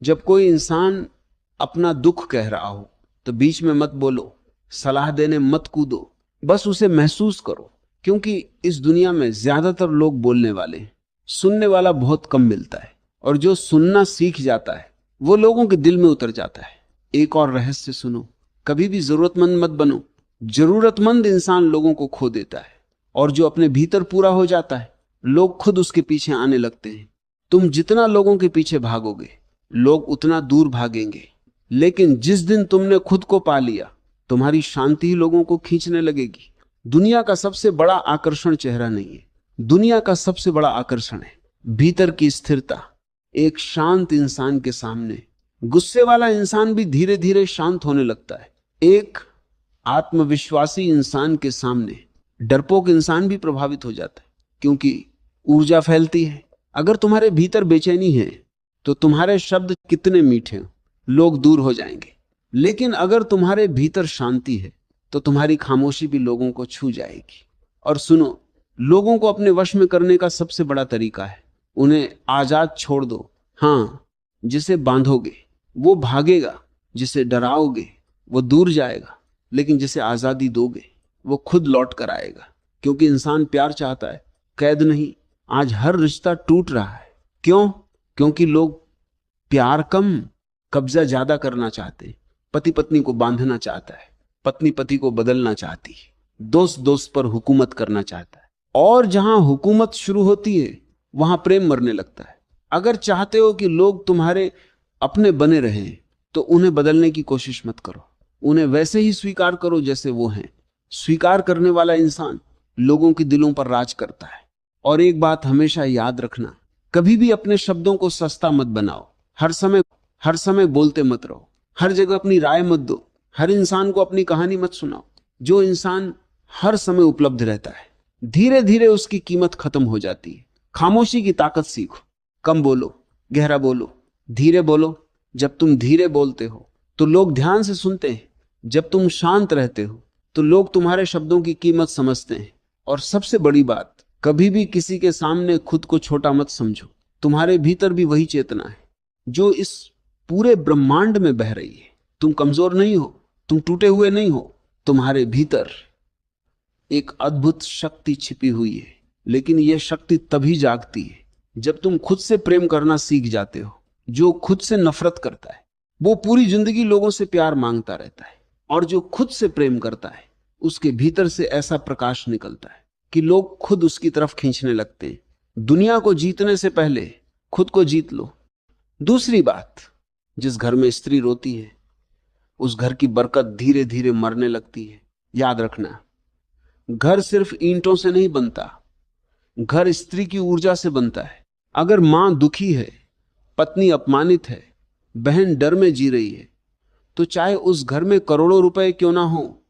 जब कोई इंसान अपना दुख कह रहा हो तो बीच में मत बोलो, सलाह देने मत कूदो, बस उसे महसूस करो। क्योंकि इस दुनिया में ज्यादातर लोग बोलने वाले हैं, सुनने वाला बहुत कम मिलता है। और जो सुनना सीख जाता है वो लोगों के दिल में उतर जाता है। एक और रहस्य सुनो, कभी भी जरूरतमंद मत बनो। जरूरतमंद इंसान लोगों को खो देता है, और जो अपने भीतर पूरा हो जाता है लोग खुद उसके पीछे आने लगते हैं। तुम जितना लोगों के पीछे भागोगे लोग उतना दूर भागेंगे, लेकिन जिस दिन तुमने खुद को पा लिया तुम्हारी शांति ही लोगों को खींचने लगेगी। दुनिया का सबसे बड़ा आकर्षण चेहरा नहीं है, दुनिया का सबसे बड़ा आकर्षण है भीतर की स्थिरता। एक शांत इंसान के सामने गुस्से वाला इंसान भी धीरे धीरे शांत होने लगता है। एक आत्मविश्वासी इंसान के सामने डरपोक इंसान भी प्रभावित हो जाता है, क्योंकि ऊर्जा फैलती है। अगर तुम्हारे भीतर बेचैनी है तो तुम्हारे शब्द कितने मीठे हो लोग दूर हो जाएंगे, लेकिन अगर तुम्हारे भीतर शांति है तो तुम्हारी खामोशी भी लोगों को छू जाएगी। और सुनो, लोगों को अपने वश में करने का सबसे बड़ा तरीका है उन्हें आजाद छोड़ दो। हाँ, जिसे बांधोगे वो भागेगा, जिसे डराओगे वो दूर जाएगा, लेकिन जिसे आजादी दोगे वो खुद लौट कर आएगा। क्योंकि इंसान प्यार चाहता है, कैद नहीं। आज हर रिश्ता टूट रहा है, क्यों? क्योंकि लोग प्यार कम, कब्जा ज्यादा करना चाहते हैं। पति पत्नी को बांधना चाहता है, पत्नी पति को बदलना चाहती है, दोस्त दोस्त पर हुकूमत करना चाहता है। और जहां हुकूमत शुरू होती है वहां प्रेम मरने लगता है। अगर चाहते हो कि लोग तुम्हारे अपने बने रहें तो उन्हें बदलने की कोशिश मत करो, उन्हें वैसे ही स्वीकार करो जैसे वो हैं। स्वीकार करने वाला इंसान लोगों के दिलों पर राज करता है। और एक बात हमेशा याद रखना, कभी भी अपने शब्दों को सस्ता मत बनाओ। हर समय बोलते मत रहो, हर जगह अपनी राय मत दो, हर इंसान को अपनी कहानी मत सुनाओ। जो इंसान हर समय उपलब्ध रहता है धीरे धीरे उसकी कीमत खत्म हो जाती है। खामोशी की ताकत सीखो, कम बोलो, गहरा बोलो, धीरे बोलो। जब तुम धीरे बोलते हो तो लोग ध्यान से सुनते हैं, जब तुम शांत रहते हो तो लोग तुम्हारे शब्दों की कीमत समझते हैं। और सबसे बड़ी बात, कभी भी किसी के सामने खुद को छोटा मत समझो। तुम्हारे भीतर भी वही चेतना है जो इस पूरे ब्रह्मांड में बह रही है। तुम कमजोर नहीं हो, तुम टूटे हुए नहीं हो, तुम्हारे भीतर एक अद्भुत शक्ति छिपी हुई है। लेकिन यह शक्ति तभी जागती है जब तुम खुद से प्रेम करना सीख जाते हो। जो खुद से नफरत करता है वो पूरी जिंदगी लोगों से प्यार मांगता रहता है, और जो खुद से प्रेम करता है उसके भीतर से ऐसा प्रकाश निकलता है कि लोग खुद उसकी तरफ खींचने लगते हैं। दुनिया को जीतने से पहले खुद को जीत लो। दूसरी बात, जिस घर में स्त्री रोती है उस घर की बरकत धीरे धीरे मरने लगती है। याद रखना, घर सिर्फ ईंटों से नहीं बनता, घर स्त्री की ऊर्जा से बनता है। अगर मां दुखी है, पत्नी अपमानित है, बहन डर में जी रही है, तो चाहे उस घर में करोड़ों रुपए क्यों ना हो,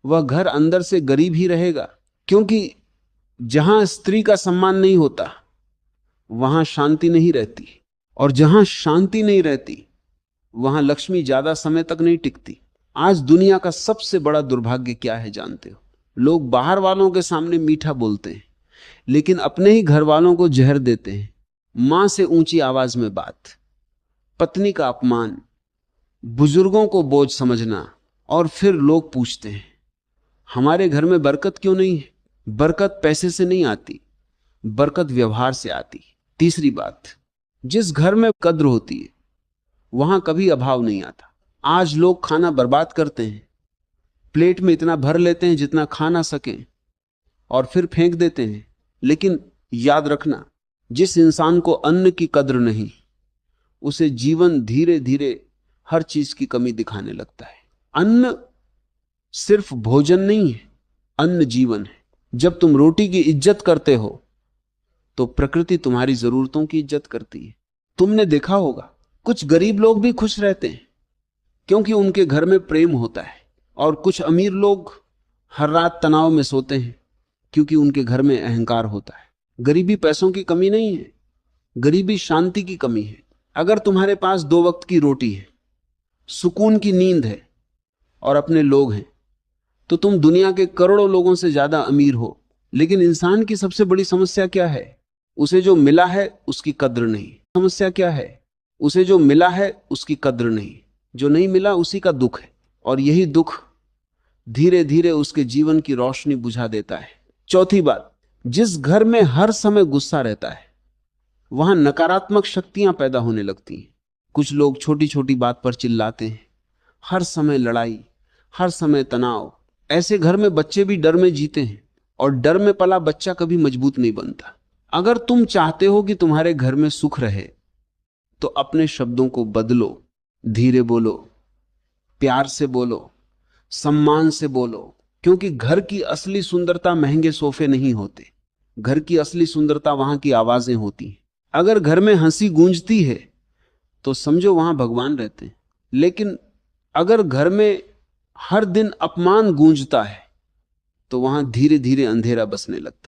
वह घर अंदर से गरीब ही रहेगा। क्योंकि जहां स्त्री का सम्मान नहीं होता वहां शांति नहीं रहती, और जहां शांति नहीं रहती वहां लक्ष्मी ज्यादा समय तक नहीं टिकती। आज दुनिया का सबसे बड़ा दुर्भाग्य क्या है जानते हो? लोग बाहर वालों के सामने मीठा बोलते हैं लेकिन अपने ही घर वालों को जहर देते हैं। मां से ऊंची आवाज में बात, पत्नी का अपमान, बुजुर्गों को बोझ समझना, और फिर लोग पूछते हैं हमारे घर में बरकत क्यों नहीं है? बरकत पैसे से नहीं आती, बरकत व्यवहार से आती। तीसरी बात, जिस घर में कद्र होती है वहां कभी अभाव नहीं आता। आज लोग खाना बर्बाद करते हैं, प्लेट में इतना भर लेते हैं जितना खा ना सकें और फिर फेंक देते हैं। लेकिन याद रखना, जिस इंसान को अन्न की कद्र नहीं उसे जीवन धीरे धीरे हर चीज की कमी दिखाने लगता है। अन्न सिर्फ भोजन नहीं है, अन्न जीवन है। जब तुम रोटी की इज्जत करते हो तो प्रकृति तुम्हारी जरूरतों की इज्जत करती है। तुमने देखा होगा कुछ गरीब लोग भी खुश रहते हैं क्योंकि उनके घर में प्रेम होता है, और कुछ अमीर लोग हर रात तनाव में सोते हैं क्योंकि उनके घर में अहंकार होता है। गरीबी पैसों की कमी नहीं है, गरीबी शांति की कमी है। अगर तुम्हारे पास 2 वक्त की रोटी है, सुकून की नींद है और अपने लोग हैं तो तुम दुनिया के करोड़ों लोगों से ज्यादा अमीर हो। लेकिन इंसान की सबसे बड़ी समस्या क्या है? उसे जो मिला है उसकी कद्र नहीं। समस्या क्या है? उसे जो मिला है उसकी कद्र नहीं, जो नहीं मिला उसी का दुख है, और यही दुख धीरे धीरे उसके जीवन की रोशनी बुझा देता है। चौथी बात, जिस घर में हर समय गुस्सा रहता है वहां नकारात्मक शक्तियां पैदा होने लगती हैं। कुछ लोग छोटी छोटी बात पर चिल्लाते हैं, हर समय लड़ाई, हर समय तनाव। ऐसे घर में बच्चे भी डर में जीते हैं, और डर में पला बच्चा कभी मजबूत नहीं बनता। अगर तुम चाहते हो कि तुम्हारे घर में सुख रहे तो अपने शब्दों को बदलो, धीरे बोलो, प्यार से बोलो, सम्मान से बोलो। क्योंकि घर की असली सुंदरता महंगे सोफे नहीं होते, घर की असली सुंदरता वहां की आवाजें होती हैं। अगर घर में हंसी गूंजती है तो समझो वहां भगवान रहते हैं। लेकिन अगर घर में हर दिन अपमान गूंजता है तो वहां धीरे धीरे अंधेरा बसने लगता है।